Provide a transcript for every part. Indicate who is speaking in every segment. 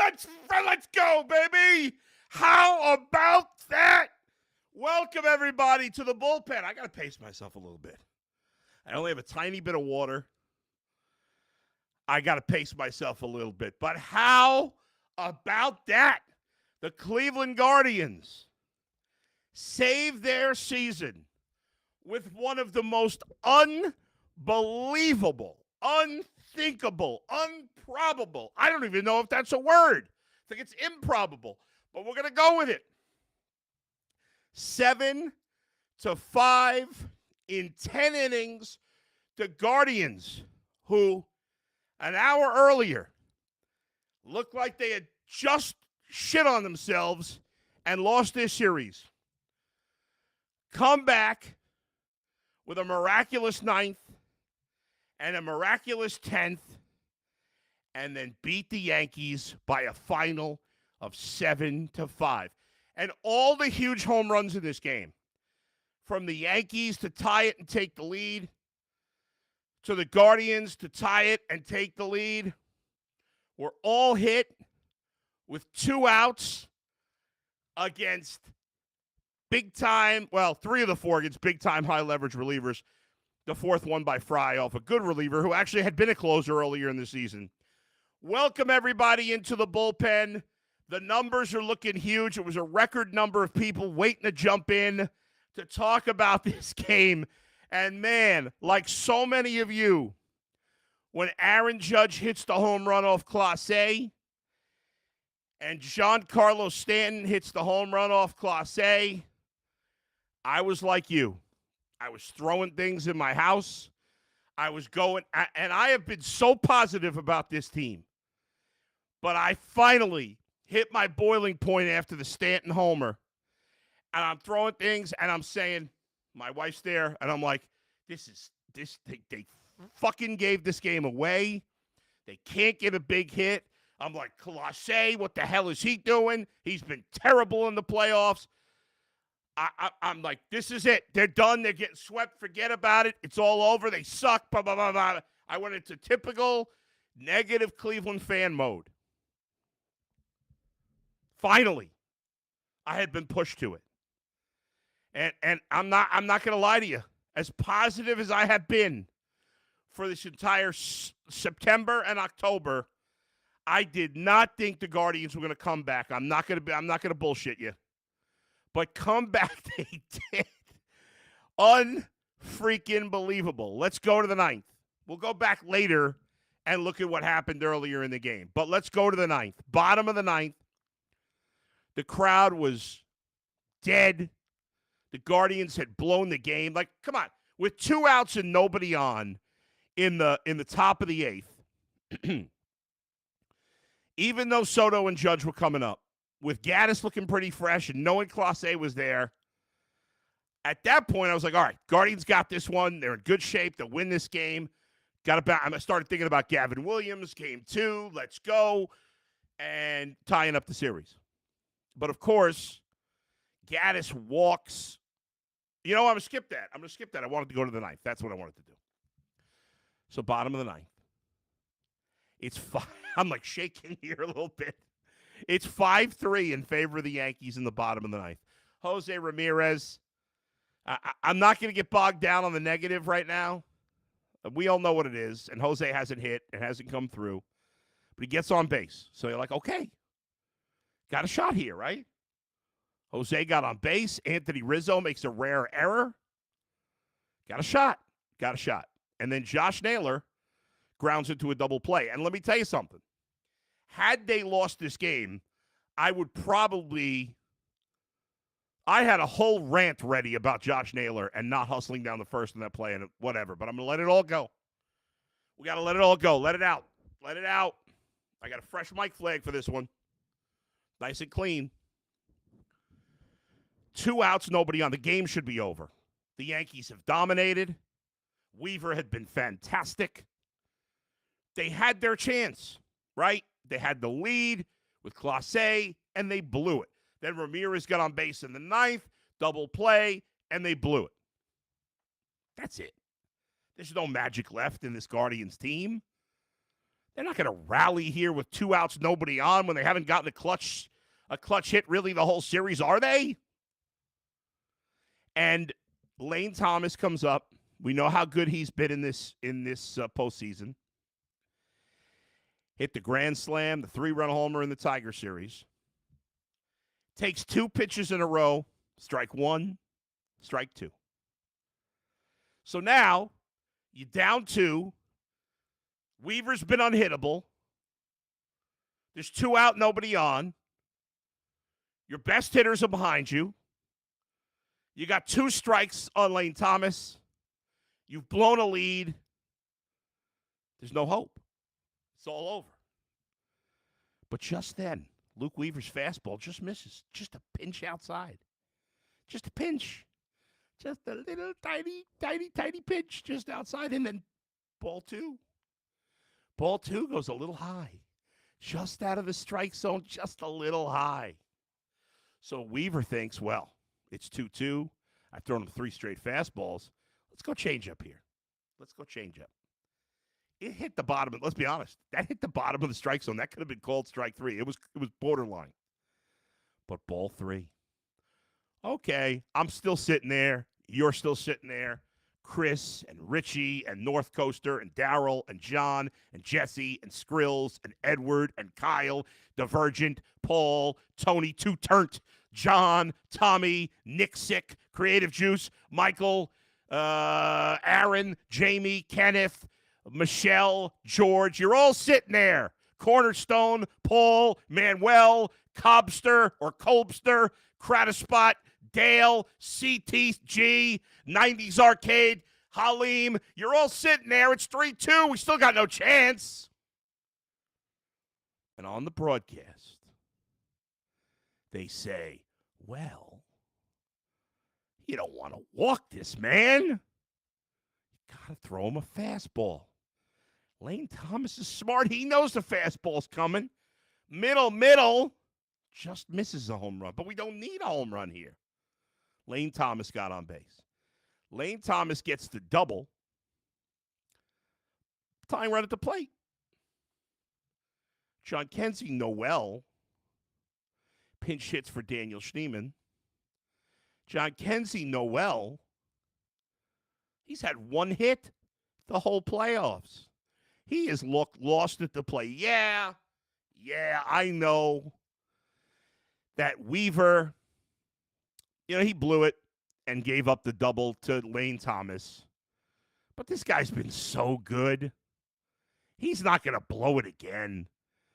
Speaker 1: Let's go, baby. How about that? Welcome, everybody, to the bullpen. I got to pace myself a little bit. I only have a tiny bit of water. I got to pace myself a little bit. But how about that? The Cleveland Guardians save their season with one of the most unbelievable, unthinkable, improbable. I don't even know if that's a word. I think it's improbable, but we're going to go with it. 7-5 in 10 innings. The Guardians, who an hour earlier looked like they had just shit on themselves and lost this series, come back with a miraculous 9th and a miraculous 10th, and then beat the Yankees by a final of 7-5. And all the huge home runs in this game, from the Yankees to tie it and take the lead, to the Guardians to tie it and take the lead, were all hit with 2 outs against big-time, well, 3 of the 4 against big-time high-leverage relievers. The 4th one by Fry off a good reliever who actually had been a closer earlier in the season. Welcome, everybody, into the bullpen. The numbers are looking huge. It was a record number of people waiting to jump in to talk about this game. And, man, like so many of you, when Aaron Judge hits the home run off Clase and Giancarlo Stanton hits the home run off Clase, I was like you. I was throwing things in my house. I was going, and I have been so positive about this team. But I finally hit my boiling point after the Stanton homer. And I'm throwing things, and I'm saying, my wife's there, and I'm like, they fucking gave this game away. They can't get a big hit. I'm like, Clase, what the hell is he doing? He's been terrible in the playoffs. I'm like, this is it. They're done. They're getting swept. Forget about it. It's all over. They suck. Blah, blah, blah, blah. I went into typical negative Cleveland fan mode. Finally, I had been pushed to it. And I'm not going to lie to you. As positive as I have been for this entire September and October, I did not think the Guardians were going to come back. I'm not going to bullshit you. But come back, they did. Unfreaking believable. Let's go to the 9th. We'll go back later and look at what happened earlier in the game. But let's go to the 9th. Bottom of the 9th. The crowd was dead. The Guardians had blown the game. Like, come on. With 2 outs and nobody on in the top of the 8th, even though Soto and Judge were coming up, with Gaddis looking pretty fresh and knowing Clase was there, at that point I was like, all right, Guardians got this one. They're in good shape to win this game. I started thinking about Gavin Williams, game 2, let's go, and tying up the series. But, of course, Gaddis walks. You know, I'm going to skip that. I wanted to go to the 9th. That's what I wanted to do. So, bottom of the 9th. It's 5. I'm, like, shaking here a little bit. It's 5-3 in favor of the Yankees in the bottom of the 9th. Jose Ramirez. I'm not going to get bogged down on the negative right now. We all know what it is. And Jose hasn't hit and hasn't come through. But he gets on base. So you're like, okay. Got a shot here, right? Jose got on base. Anthony Rizzo makes a rare error. Got a shot. And then Josh Naylor grounds into a double play. And let me tell you something. Had they lost this game, I had a whole rant ready about Josh Naylor and not hustling down the first in that play and whatever. But I'm going to let it all go. We got to let it all go. Let it out. I got a fresh mic flag for this one. Nice and clean. 2 outs, nobody on. The game should be over. The Yankees have dominated. Weaver had been fantastic. They had their chance, right? They had the lead with Clase, and they blew it. Then Ramirez got on base in the 9th, double play, and they blew it. That's it. There's no magic left in this Guardians team. They're not going to rally here with 2 outs, nobody on when they haven't gotten a clutch hit really the whole series, are they? And Lane Thomas comes up. We know how good he's been in this postseason. Hit the grand slam, the 3-run homer in the Tiger series. Takes 2 pitches in a row, strike 1, strike 2. So now you're down 2. Weaver's been unhittable. There's 2 out, nobody on. Your best hitters are behind you. You got 2 strikes on Lane Thomas. You've blown a lead. There's no hope. It's all over. But just then, Luke Weaver's fastball just misses. Just a pinch outside. Just a pinch. Just a little tiny, tiny, tiny pinch just outside. And then ball 2. Ball 2 goes a little high. Just out of the strike zone, just a little high. So Weaver thinks, well, it's 2-2. I've thrown him 3 straight fastballs. Let's go change up here. Let's go change up. It hit the bottom. Let's be honest. That hit the bottom of the strike zone. That could have been called strike 3. It was borderline. But ball 3. Okay, I'm still sitting there. You're still sitting there. Chris and Richie and North Coaster and Daryl and John and Jesse and Skrills and Edward and Kyle, Divergent, Paul, Tony, 2-turnt, John, Tommy, Nick Sick, Creative Juice, Michael, Aaron, Jamie, Kenneth, Michelle, George. You're all sitting there. Cornerstone, Paul, Manuel, Cobster or Colbster, Crataspot, Dale, CTG, 90s Arcade, Halim. You're all sitting there. It's 3-2. We still got no chance. And on the broadcast, they say, well, you don't want to walk this man. You got to throw him a fastball. Lane Thomas is smart. He knows the fastball's coming. Middle. Just misses a home run. But we don't need a home run here. Lane Thomas got on base. Lane Thomas gets the double. Tying run at the plate. John Kenzie Noel pinch hits for Daniel Schneemann. John Kenzie Noel, he's had 1 hit the whole playoffs. He has lost at the plate. Yeah, I know that Weaver, he blew it and gave up the double to Lane Thomas. But this guy's been so good. He's not going to blow it again.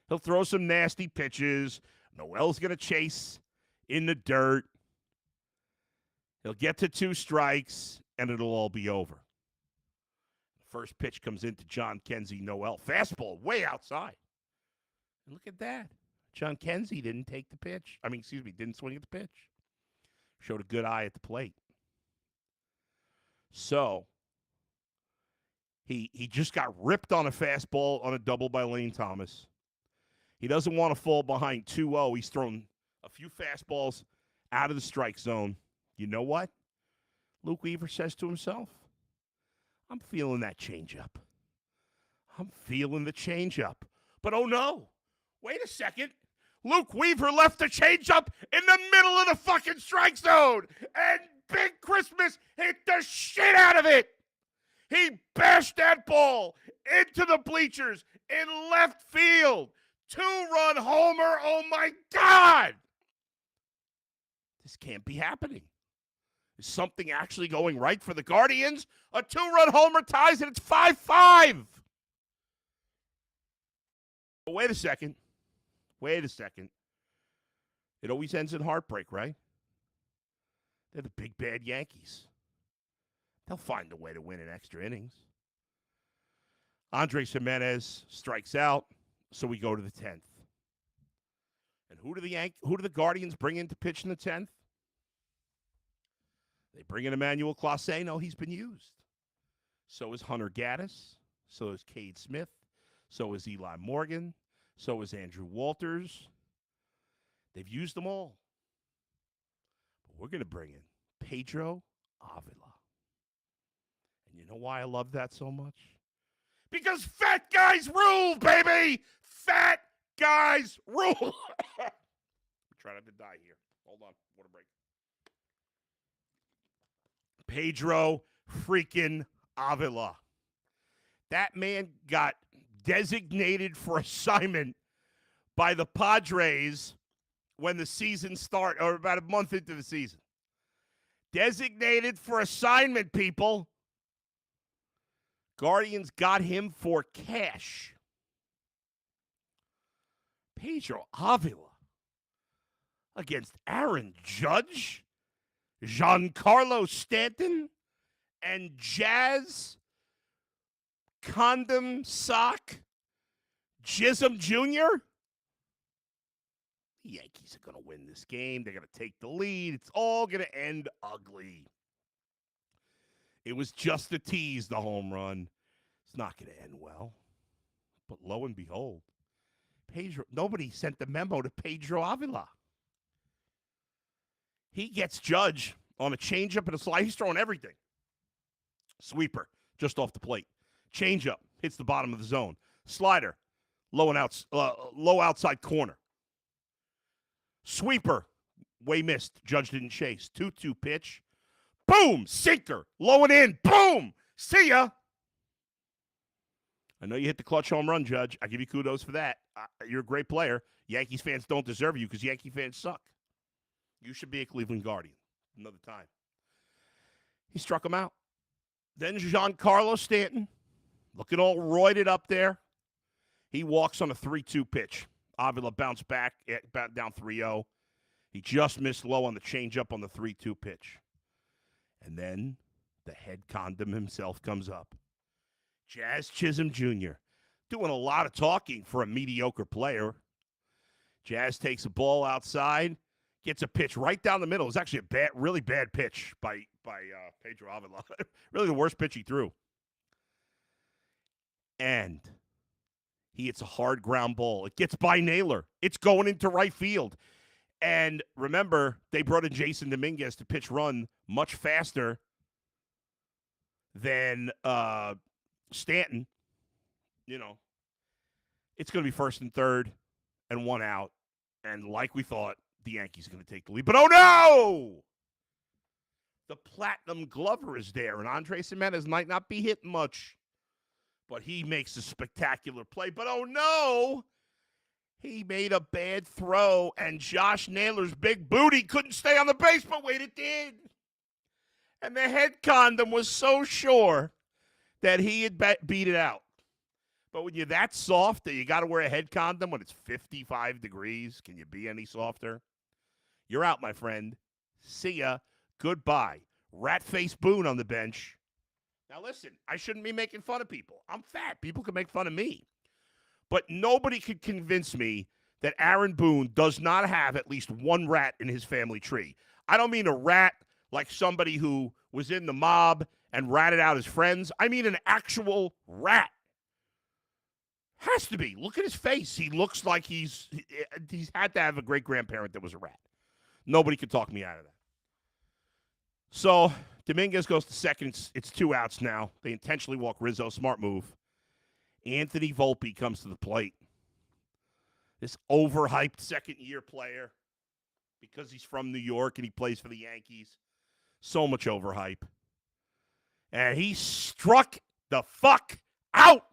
Speaker 1: He'll throw some nasty pitches. Noel's going to chase in the dirt. He'll get to 2 strikes, and it'll all be over. First pitch comes into John Kenzie Noel. Fastball way outside. And look at that. John Kenzie didn't take the pitch. Didn't swing at the pitch. Showed a good eye at the plate. So, he just got ripped on a fastball on a double by Lane Thomas. He doesn't want to fall behind 2-0. He's thrown a few fastballs out of the strike zone. You know what? Luke Weaver says to himself, I'm feeling that changeup. I'm feeling the changeup. But oh no, wait a second. Luke Weaver left the changeup in the middle of the fucking strike zone. And Big Christmas hit the shit out of it. He bashed that ball into the bleachers in left field. 2-run homer. Oh my God. This can't be happening. Is something actually going right for the Guardians? A 2-run homer ties it. It's 5-5. But wait a second. It always ends in heartbreak, right? They're the big bad Yankees. They'll find a way to win in extra innings. Andres Jimenez strikes out, so we go to the 10th. And who do the Guardians bring in to pitch in the 10th? They bring in Emmanuel Clase. No, he's been used. So is Hunter Gaddis. So is Cade Smith. So is Eli Morgan. So is Andrew Walters. They've used them all. But we're going to bring in Pedro Avila. And you know why I love that so much? Because fat guys rule, baby. Fat guys rule. Try not to die here. Hold on. Water break. Pedro freaking Avila. That man got designated for assignment by the Padres when the season started, or about a month into the season. Designated for assignment, people. Guardians got him for cash. Pedro Avila against Aaron Judge, Giancarlo Stanton, and Jazz Condom Sock Chisholm Jr. The Yankees are going to win this game. They're going to take the lead. It's all going to end ugly. It was just a tease, the home run. It's not going to end well. But lo and behold, nobody sent the memo to Pedro Avila. He gets Judge on a changeup and a slide. He's throwing everything. Sweeper, just off the plate. Changeup, hits the bottom of the zone. Slider, low outside corner. Sweeper, way missed. Judge didn't chase. 2-2 pitch. Boom, sinker, low and in. Boom, see ya. I know you hit the clutch home run, Judge. I give you kudos for that. You're a great player. Yankees fans don't deserve you because Yankee fans suck. You should be a Cleveland Guardian another time. He struck him out. Then Giancarlo Stanton, looking all roided up there. He walks on a 3-2 pitch. Avila bounced back down 3-0. He just missed low on the changeup on the 3-2 pitch. And then the head condom himself comes up. Jazz Chisholm Jr. doing a lot of talking for a mediocre player. Jazz takes a ball outside, gets a pitch right down the middle. It was actually a really bad pitch by Pedro Avila. Really the worst pitch he threw. And he hits a hard ground ball. It gets by Naylor. It's going into right field. And remember, they brought in Jason Dominguez to pitch run much faster than Stanton. You know, it's going to be first and third and one out. And like we thought, the Yankees are going to take the lead. But oh no! The Platinum Glover is there, and Andres Gimenez might not be hitting much. But he makes a spectacular play. But oh no! He made a bad throw, and Josh Naylor's big booty couldn't stay on the base, but wait, it did. And the head condom was so sure that he had beat it out. But when you're that soft that you got to wear a head condom when it's 55 degrees, can you be any softer? You're out, my friend. See ya. Goodbye. Rat-face Boone on the bench. Now, listen, I shouldn't be making fun of people. I'm fat. People can make fun of me. But nobody could convince me that Aaron Boone does not have at least one rat in his family tree. I don't mean a rat like somebody who was in the mob and ratted out his friends. I mean an actual rat. Has to be. Look at his face. He looks like he's had to have a great-grandparent that was a rat. Nobody could talk me out of that. So Dominguez goes to second. It's 2 outs now. They intentionally walk Rizzo. Smart move. Anthony Volpe comes to the plate. This overhyped second-year player because he's from New York and he plays for the Yankees. So much overhype. And he struck the fuck out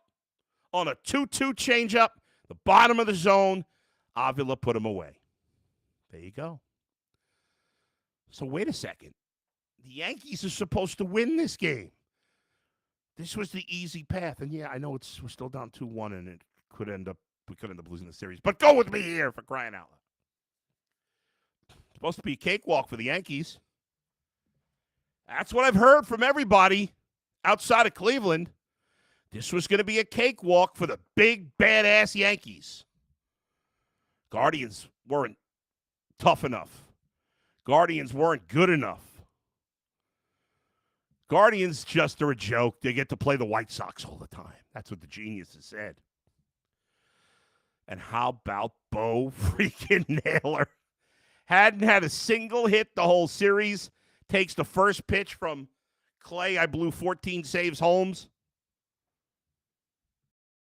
Speaker 1: on a 2-2 changeup, the bottom of the zone. Avila put him away. There you go. So wait a second. The Yankees are supposed to win this game. This was the easy path. And yeah, I know we're still down 2-1 and we could end up losing the series. But go with me here, for crying out loud. It's supposed to be a cakewalk for the Yankees. That's what I've heard from everybody outside of Cleveland. This was going to be a cakewalk for the big, badass Yankees. Guardians weren't tough enough. Guardians weren't good enough. Guardians just are a joke. They get to play the White Sox all the time. That's what the geniuses said. And how about Bo freaking Naylor? Hadn't had a single hit the whole series. Takes the first pitch from Clay. I blew 14 saves Holmes.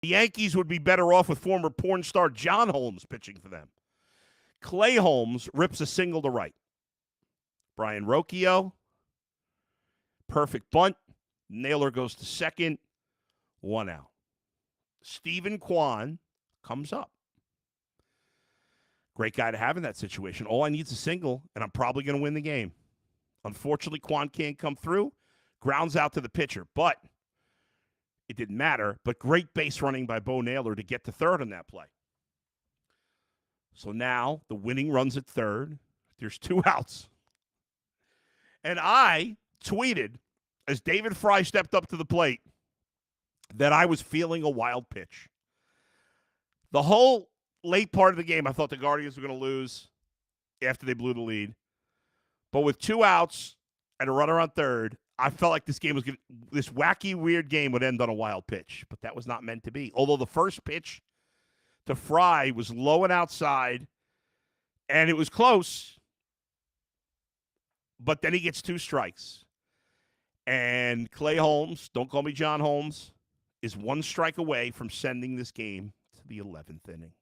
Speaker 1: The Yankees would be better off with former porn star John Holmes pitching for them. Clay Holmes rips a single to right. Brian Rocchio, perfect bunt. Naylor goes to second, 1 out. Stephen Kwan comes up. Great guy to have in that situation. All I need is a single, and I'm probably going to win the game. Unfortunately, Kwan can't come through. Grounds out to the pitcher, but it didn't matter. But great base running by Bo Naylor to get to third on that play. So now the winning run's at third. There's 2 outs. And I tweeted, as David Fry stepped up to the plate, that I was feeling a wild pitch. The whole late part of the game, I thought the Guardians were going to lose after they blew the lead. But with 2 outs and a runner on third, I felt like this wacky, weird game would end on a wild pitch. But that was not meant to be. Although the first pitch to Fry was low and outside, and it was close. But then he gets 2 strikes. And Clay Holmes, don't call me John Holmes, is 1 strike away from sending this game to the 11th inning.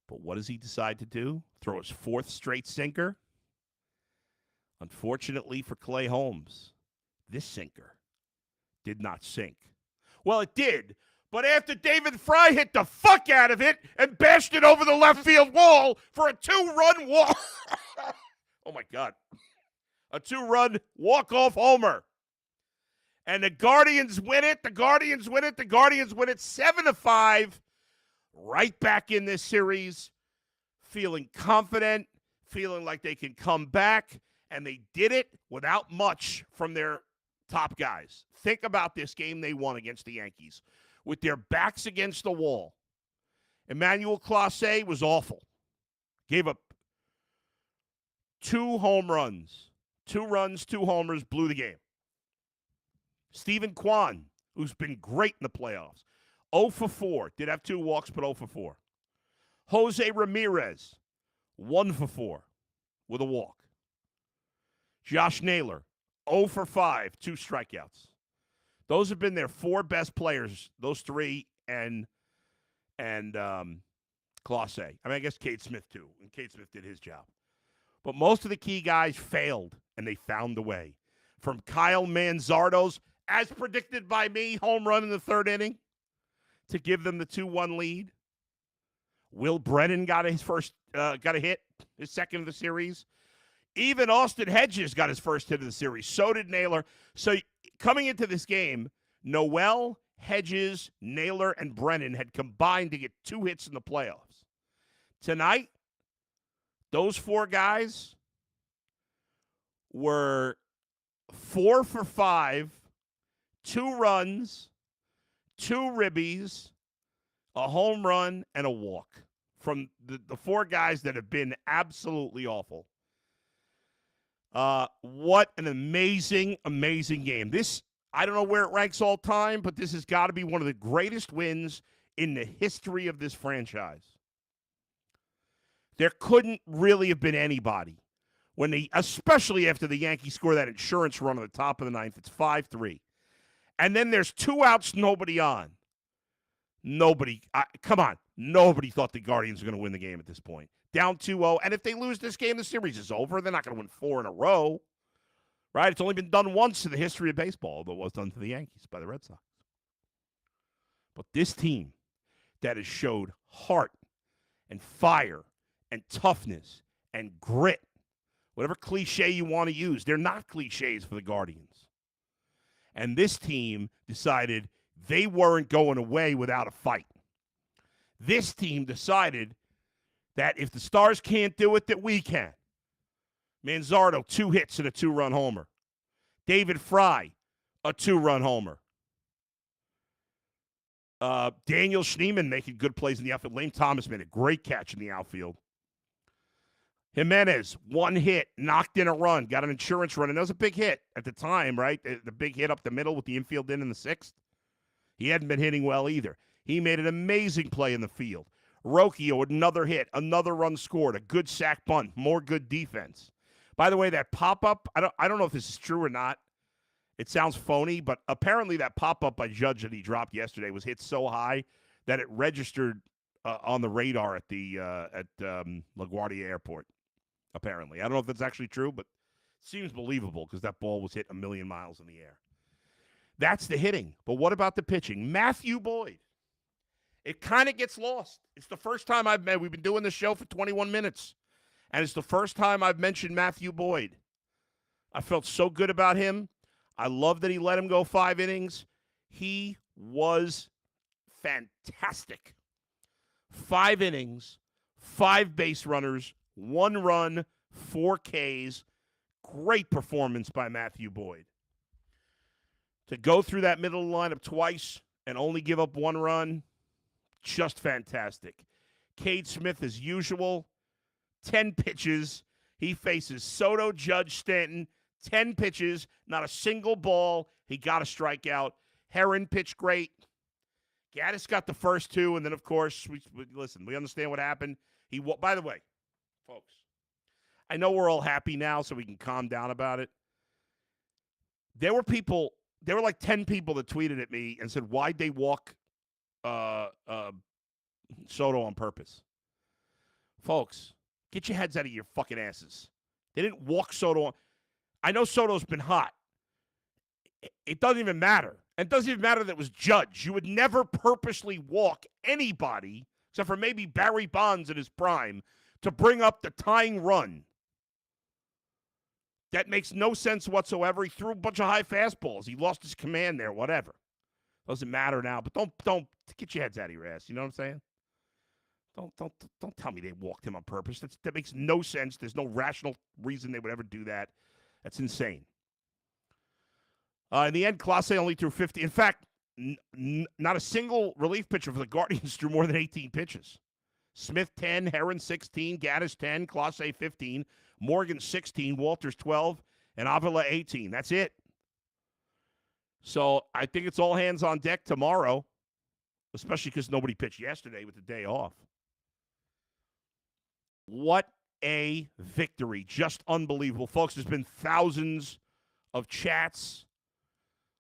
Speaker 1: But what does he decide to do? Throw his 4th straight sinker? Unfortunately for Clay Holmes, this sinker did not sink. Well, it did, but after David Fry hit the fuck out of it and bashed it over the left field wall for a 2-run walk. Oh, my God. A 2-run walk-off homer. And the Guardians win it. The Guardians win it. The Guardians win it 7-5. Right back in this series. Feeling confident. Feeling like they can come back. And they did it without much from their top guys. Think about this game they won against the Yankees. With their backs against the wall. Emmanuel Clase was awful. Gave up 2 home runs. 2 runs, 2 homers, blew the game. Stephen Kwan, who's been great in the playoffs. 0 for 4. Did have 2 walks, but 0 for 4. Jose Ramirez, 1 for 4 with a walk. Josh Naylor, 0 for 5, 2 strikeouts. Those have been their 4 best players, those 3 and Clase. I mean, I guess Cade Smith, too. And Cade Smith did his job. But most of the key guys failed, and they found a way. From Kyle Manzardo's, as predicted by me, home run in the 3rd inning to give them the 2-1 lead. Will Brennan got a hit, his 2nd of the series. Even Austin Hedges got his 1st hit of the series. So did Naylor. So coming into this game, Noel, Hedges, Naylor, and Brennan had combined to get 2 hits in the playoffs. Tonight, those 4 guys were 4 for 5, 2 runs, 2 ribbies, a home run, and a walk from the 4 guys that have been absolutely awful. What an amazing, amazing game. This, I don't know where it ranks all time, but this has got to be one of the greatest wins in the history of this franchise. There couldn't really have been anybody especially after the Yankees score that insurance run on the top of the 9th. It's 5-3. And then there's 2 outs, nobody on. Come on. Nobody thought the Guardians were going to win the game at this point. Down 2-0. And if they lose this game, the series is over. They're not going to win 4 in a row. Right? It's only been done once in the history of baseball, although it was done to the Yankees by the Red Sox. But this team that has showed heart and fire and toughness and grit, whatever cliche you want to use, they're not cliches for the Guardians. And this team decided they weren't going away without a fight. This team decided that if the Stars can't do it, that we can. Manzardo, 2 hits and a 2-run homer. David Fry, a 2-run homer. Daniel Schneemann making good plays in the outfield. Lane Thomas made a great catch in the outfield. Jimenez, 1 hit, knocked in a run, got an insurance run, and that was a big hit at the time, right? The big hit up the middle with the infield in the 6th. He hadn't been hitting well either. He made an amazing play in the field. Rocchio, another hit, another run scored, a good sack bunt, more good defense. By the way, that pop-up, I don't know if this is true or not, It sounds phony, but apparently that pop-up by Judge that he dropped yesterday was hit so high that it registered on the radar at the LaGuardia Airport. Apparently, I don't know if that's actually true, but it seems believable because that ball was hit a million miles in the air. That's the hitting. But what about the pitching? Matthew Boyd. It kind of gets lost. It's the first time we've been doing this show for 21 minutes, and it's the first time I've mentioned Matthew Boyd. I felt so good about him. I love that he let him go 5 innings. He was fantastic. 5 innings, 5 base runners, 1 run, 4 Ks. Great performance by Matthew Boyd. To go through that middle lineup twice and only give up 1 run, just fantastic. Cade Smith, as usual, 10 pitches. He faces Soto, Judge, Stanton. 10 pitches, not a single ball. He got a strikeout. Herron pitched great. Gaddis got the first 2, and then, of course, we understand what happened. By the way, folks, I know we're all happy now, so we can calm down about it. There were like 10 people that tweeted at me and said, why'd they walk Soto on purpose? Folks, get your heads out of your fucking asses. They didn't walk Soto on. I know Soto's been hot. It doesn't even matter. And it doesn't even matter that it was Judge. You would never purposely walk anybody, except for maybe Barry Bonds in his prime, to bring up the tying run. That makes no sense whatsoever. He threw a bunch of high fastballs. He lost his command there, whatever. Doesn't matter now, but don't get your heads out of your ass. You know what I'm saying? Don't tell me they walked him on purpose. That makes no sense. There's no rational reason they would ever do that. That's insane. In the end, Clase only threw 50. In fact, not a single relief pitcher for the Guardians threw more than 18 pitches. Smith 10, Herron 16, Gaddis 10, Clase 15, Morgan 16, Walters 12, and Avila 18. That's it. So I think it's all hands on deck tomorrow, especially because nobody pitched yesterday with the day off. What a victory. Just unbelievable. Folks, there's been thousands of chats,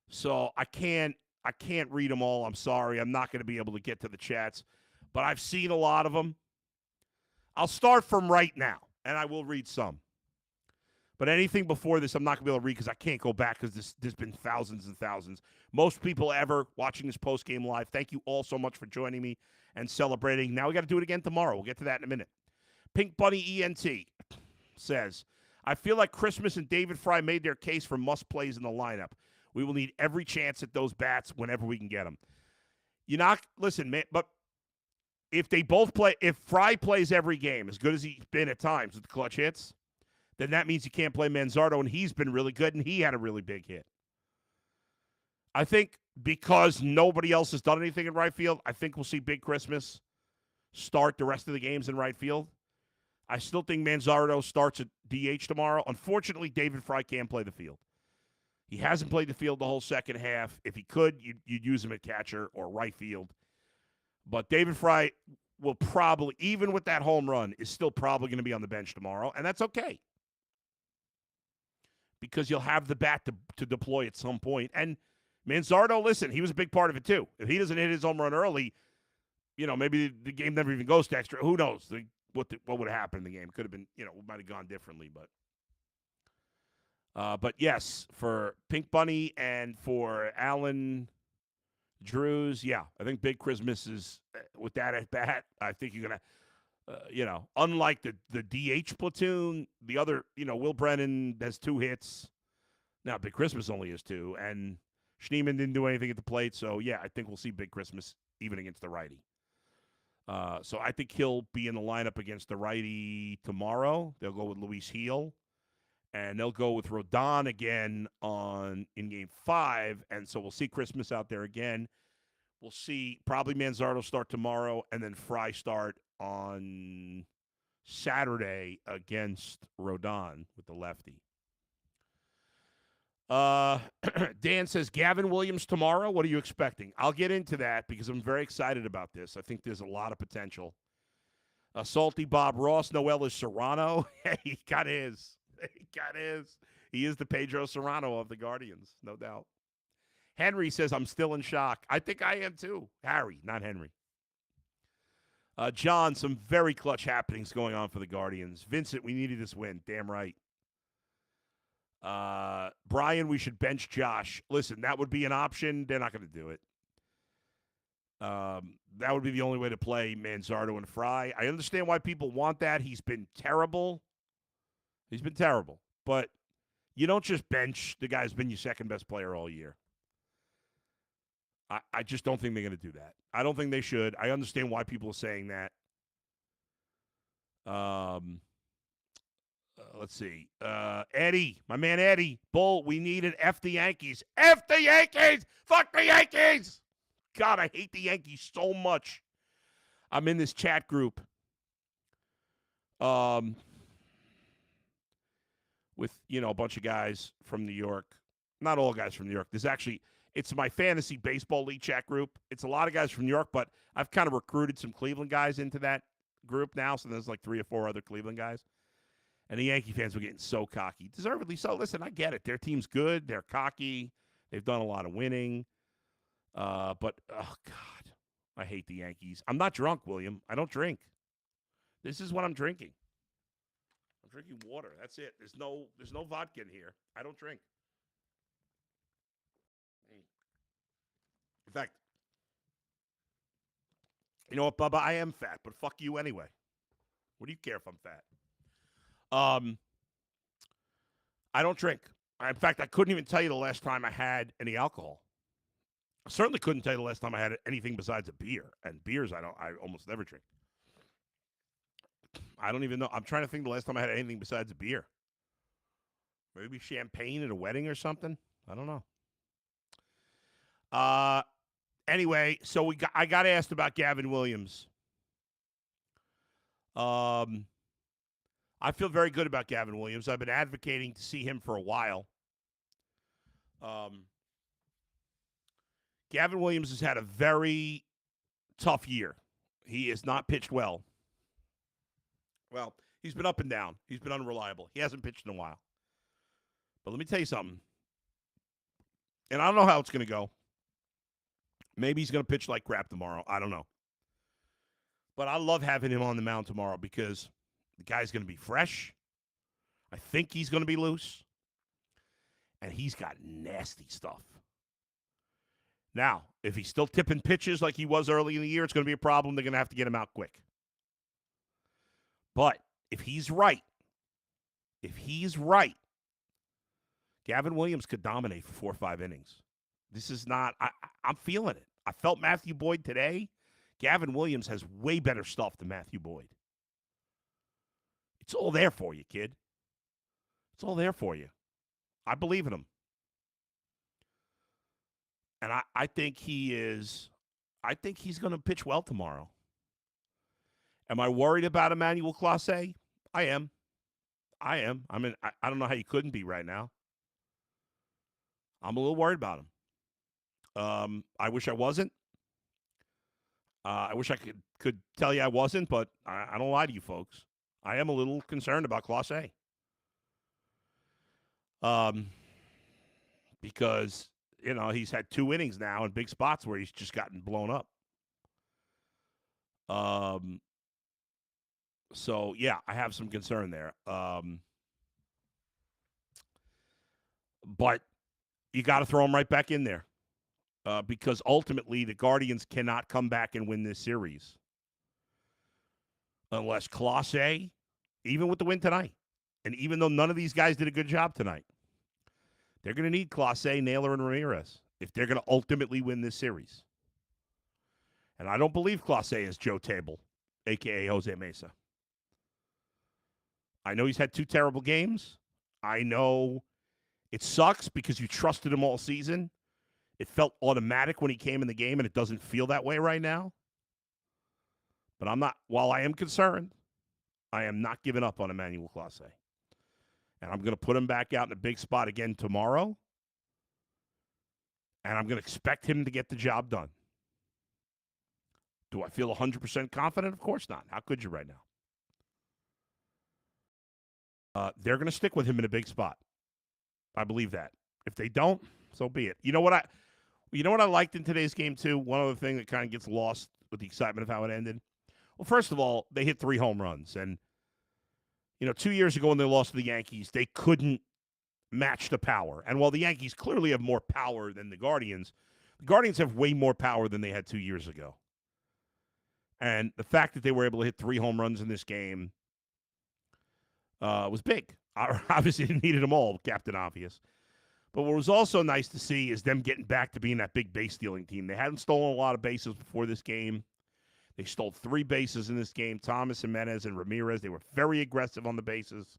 Speaker 1: so I can't read them all. I'm sorry. I'm not going to be able to get to the chats, but I've seen a lot of them. I'll start from right now, and I will read some. But anything before this, I'm not going to be able to read because I can't go back because there's been thousands and thousands. Most people ever watching this post-game live, thank you all so much for joining me and celebrating. Now we got to do it again tomorrow. We'll get to that in a minute. Pink Bunny ENT says, I feel like Christmas and David Fry made their case for must-plays in the lineup. We will need every chance at those bats whenever we can get them. Listen, man, but if they both play, if Fry plays every game as good as he's been at times with the clutch hits, then that means you can't play Manzardo, and he's been really good, and he had a really big hit. I think because nobody else has done anything in right field, I think we'll see Big Christmas start the rest of the games in right field. I still think Manzardo starts at DH tomorrow. Unfortunately, David Fry can't play the field. He hasn't played the field the whole second half. If he could, you'd use him at catcher or right field. But David Fry will probably, even with that home run, is still probably going to be on the bench tomorrow, and that's okay. Because you'll have the bat to deploy at some point. And Manzardo, listen, he was a big part of it too. If he doesn't hit his home run early, maybe the game never even goes to extra. Who knows what would have happened in the game? It could have been, might have gone differently. But yes, for Pink Bunny and for Alan Drews, yeah, I think Big Christmas is, with that at bat, I think you're going to, unlike the DH platoon, the other, Will Brennan has 2 hits. Now, Big Christmas only has 2, and Schneemann didn't do anything at the plate. So, yeah, I think we'll see Big Christmas even against the righty. So I think he'll be in the lineup against the righty tomorrow. They'll go with Luis Heel, and they'll go with Rodon again in Game 5, and so we'll see Christmas out there again. We'll see probably Manzardo start tomorrow, and then Fry start on Saturday against Rodon with the lefty. Dan says, Gavin Williams tomorrow. What are you expecting? I'll get into that because I'm very excited about this. I think there's a lot of potential. Salty Bob Ross, Noel is Serrano. He got his. He is the Pedro Serrano of the Guardians, no doubt. Henry says, I'm still in shock. I think I am too. Harry, not Henry. John, some very clutch happenings going on for the Guardians. Vincent, we needed this win. Damn right. Brian, we should bench Josh. Listen, that would be an option. They're not going to do it. That would be the only way to play Manzardo and Fry. I understand why people want that. He's been terrible. But you don't just bench the guy's been your second best player all year. I just don't think they're going to do that. I don't think they should. I understand why people are saying that. Let's see. Eddie, my man Eddie. Bull, we need an F the Yankees. F the Yankees! Fuck the Yankees! God, I hate the Yankees so much. I'm in this chat group. With, a bunch of guys from New York. Not all guys from New York. It's my fantasy baseball league chat group. It's a lot of guys from New York, but I've kind of recruited some Cleveland guys into that group now, so there's like 3 or 4 other Cleveland guys. And the Yankee fans were getting so cocky. Deservedly so. Listen, I get it. Their team's good. They're cocky. They've done a lot of winning. But, oh, God, I hate the Yankees. I'm not drunk, William. I don't drink. This is what I'm drinking. I'm drinking water. That's it. There's no vodka in here. I don't drink. In fact, you know what, Bubba? I am fat, but fuck you anyway. What do you care if I'm fat? I don't drink. In fact, I couldn't even tell you the last time I had any alcohol. I certainly couldn't tell you the last time I had anything besides a beer. And beers, I almost never drink. I don't even know. I'm trying to think the last time I had anything besides a beer. Maybe champagne at a wedding or something. I don't know. Anyway, so I got asked about Gavin Williams. I feel very good about Gavin Williams. I've been advocating to see him for a while. Gavin Williams has had a very tough year. He has not pitched well. Well, he's been up and down. He's been unreliable. He hasn't pitched in a while. But let me tell you something. And I don't know how it's going to go. Maybe he's going to pitch like crap tomorrow. I don't know. But I love having him on the mound tomorrow because the guy's going to be fresh. I think he's going to be loose. And he's got nasty stuff. Now, if he's still tipping pitches like he was early in the year, it's going to be a problem. They're going to have to get him out quick. But if he's right, Gavin Williams could dominate for 4 or 5 innings. This is not, I'm feeling it. I felt Matthew Boyd today. Gavin Williams has way better stuff than Matthew Boyd. It's all there for you, kid. It's all there for you. I believe in him. And I think he's going to pitch well tomorrow. Am I worried about Emmanuel Clase? I am. I mean, I don't know how you couldn't be right now. I'm a little worried about him. I wish I wasn't. I wish I could tell you I wasn't, but I don't lie to you folks. I am a little concerned about Clase. Because, he's had 2 innings now in big spots where he's just gotten blown up. So, yeah, I have some concern there. But you got to throw him right back in there. Because ultimately the Guardians cannot come back and win this series unless Clase, even with the win tonight, and even though none of these guys did a good job tonight, they're going to need Clase, Naylor, and Ramirez if they're going to ultimately win this series. And I don't believe Clase is Joe Table, a.k.a. Jose Mesa. I know he's had 2 terrible games. I know it sucks because you trusted him all season. It felt automatic when he came in the game, and it doesn't feel that way right now. But while I am concerned, I am not giving up on Emmanuel Clase. And I'm going to put him back out in a big spot again tomorrow. And I'm going to expect him to get the job done. Do I feel 100% confident? Of course not. How could you right now? They're going to stick with him in a big spot. I believe that. If they don't, so be it. You know what I liked in today's game too? One other thing that kind of gets lost with the excitement of how it ended. Well, first of all, they hit 3 home runs. And, 2 years ago when they lost to the Yankees, they couldn't match the power. And while the Yankees clearly have more power than the Guardians have way more power than they had 2 years ago. And the fact that they were able to hit 3 home runs in this game was big. Obviously, they needed them all, Captain Obvious. But what was also nice to see is them getting back to being that big base stealing team. They hadn't stolen a lot of bases before this game. They stole 3 bases in this game. Thomas, Jimenez, and Ramirez. They were very aggressive on the bases.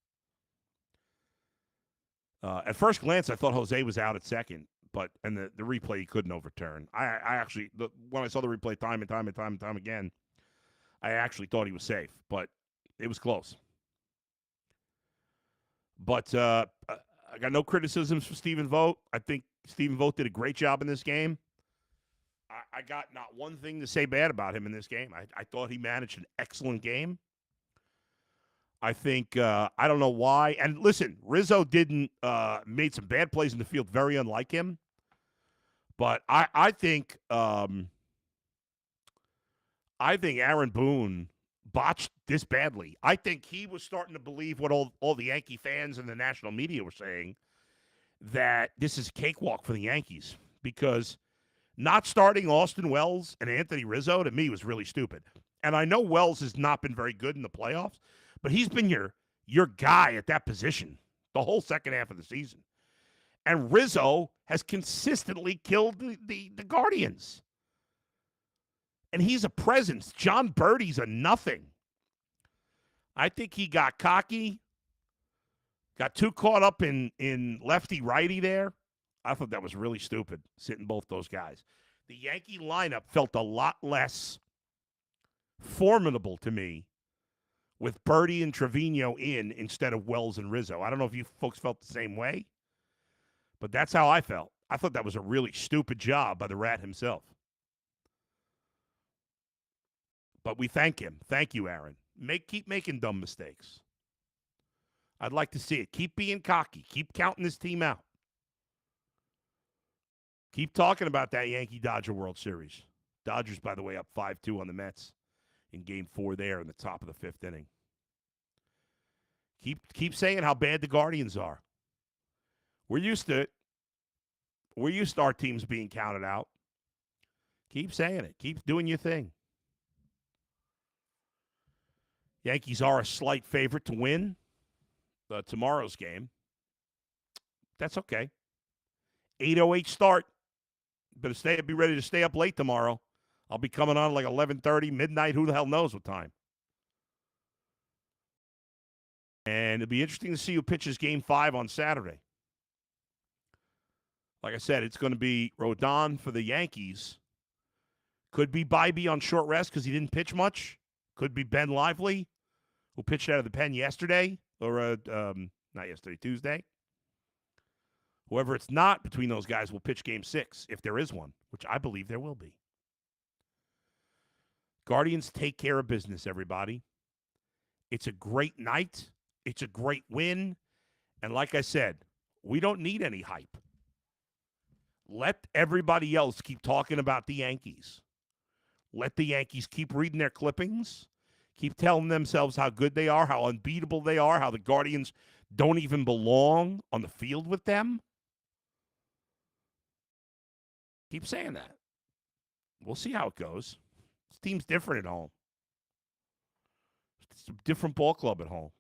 Speaker 1: At first glance, I thought Jose was out at second, and the replay he couldn't overturn. I actually, when I saw the replay time and time again, I actually thought he was safe, but it was close. But I got no criticisms for Stephen Vogt. I think Stephen Vogt did a great job in this game. I got not one thing to say bad about him in this game. I thought he managed an excellent game. I think, I don't know why. And listen, Rizzo made some bad plays in the field, very unlike him. But I think Aaron Boone botched this badly. I think he was starting to believe what all the Yankee fans and the national media were saying, that this is a cakewalk for the Yankees, because not starting Austin Wells and Anthony Rizzo, to me, was really stupid. And I know Wells has not been very good in the playoffs, but he's been your guy at that position the whole second half of the season. And Rizzo has consistently killed the Guardians. And he's a presence. John Birdie's a nothing. I think he got cocky, got too caught up in lefty-righty there. I thought that was really stupid, sitting both those guys. The Yankee lineup felt a lot less formidable to me with Birdie and Trevino in instead of Wells and Rizzo. I don't know if you folks felt the same way, but that's how I felt. I thought that was a really stupid job by the Rat himself. But we thank him. Thank you, Aaron. Keep making dumb mistakes. I'd like to see it. Keep being cocky. Keep counting this team out. Keep talking about that Yankee-Dodger World Series. Dodgers, by the way, up 5-2 on the Mets in Game 4 there in the top of the 5th inning. Keep saying how bad the Guardians are. We're used to it. We're used to our teams being counted out. Keep saying it. Keep doing your thing. Yankees are a slight favorite to win tomorrow's game. That's okay. 8:08 start. Better be ready to stay up late tomorrow. I'll be coming on like 11:30, midnight. Who the hell knows what time? And it'll be interesting to see who pitches Game 5 on Saturday. Like I said, it's going to be Rodon for the Yankees. Could be Bybee on short rest because he didn't pitch much. Could be Ben Lively, who pitched out of the pen yesterday, or not yesterday, Tuesday. Whoever it's not between those guys will pitch Game 6, if there is one, which I believe there will be. Guardians take care of business, everybody. It's a great night. It's a great win. And like I said, we don't need any hype. Let everybody else keep talking about the Yankees. Let the Yankees keep reading their clippings, keep telling themselves how good they are, how unbeatable they are, how the Guardians don't even belong on the field with them. Keep saying that. We'll see how it goes. This team's different at home. It's a different ball club at home.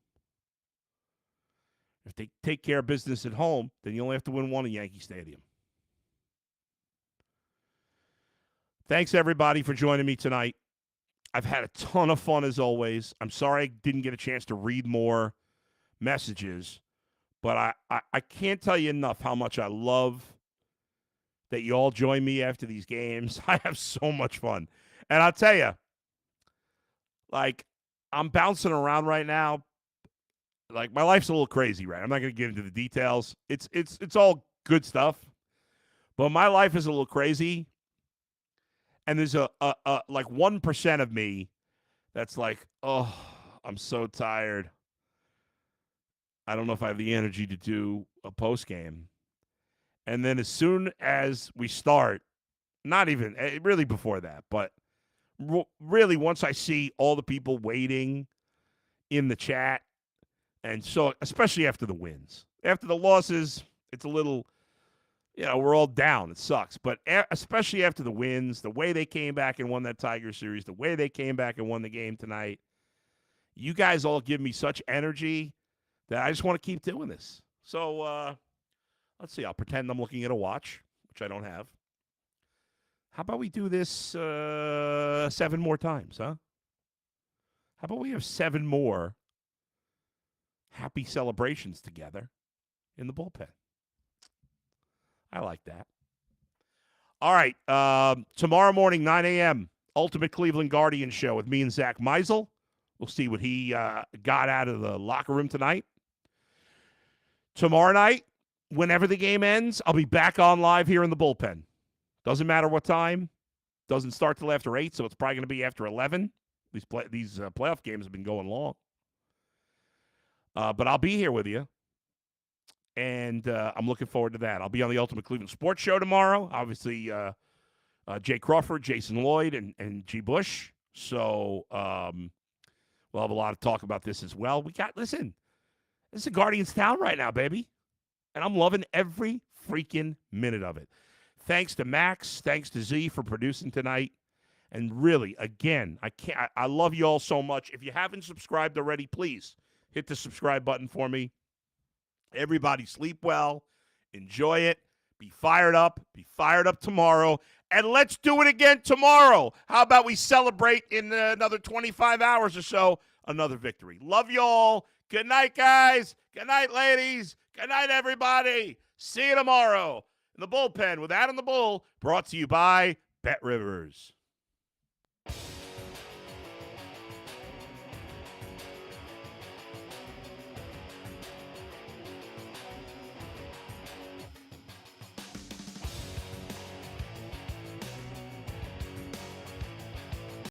Speaker 1: If they take care of business at home, then you only have to win one at Yankee Stadium. Thanks, everybody, for joining me tonight. I've had a ton of fun, as always. I'm sorry I didn't get a chance to read more messages, but I can't tell you enough how much I love that you all join me after these games. I have so much fun. And I'll tell you, like, I'm bouncing around right now. Like, my life's a little crazy, right? I'm not going to get into the details. It's all good stuff. But my life is a little crazy. And there's a like 1% of me that's like, oh, I'm so tired. I don't know if I have the energy to do a post game. And then as soon as we start, not even really before that, but really once I see all the people waiting in the chat, and so especially after the wins, after the losses, it's a little, we're all down. It sucks. But especially after the wins, the way they came back and won that Tiger series, the way they came back and won the game tonight, you guys all give me such energy that I just want to keep doing this. So let's see. I'll pretend I'm looking at a watch, which I don't have. How about we do this 7 more times, huh? How about we have 7 more happy celebrations together in the bullpen? I like that. All right. Tomorrow morning, 9 a.m., Ultimate Cleveland Guardian Show with me and Zach Meisel. We'll see what he got out of the locker room tonight. Tomorrow night, whenever the game ends, I'll be back on live here in the bullpen. Doesn't matter what time. Doesn't start till after 8, so it's probably going to be after 11. These playoff games have been going long. But I'll be here with you. And I'm looking forward to that. I'll be on the Ultimate Cleveland Sports Show tomorrow. Obviously, Jay Crawford, Jason Lloyd, and G. Bush. So we'll have a lot of talk about this as well. Listen, this is a Guardians town right now, baby. And I'm loving every freaking minute of it. Thanks to Max. Thanks to Z for producing tonight. And really, again, I love you all so much. If you haven't subscribed already, please hit the subscribe button for me. Everybody sleep well. Enjoy it. Be fired up. Be fired up tomorrow. And let's do it again tomorrow. How about we celebrate in another 25 hours or so another victory? Love you all. Good night, guys. Good night, ladies. Good night, everybody. See you tomorrow in the bullpen with Adam the Bull, brought to you by Bet Rivers.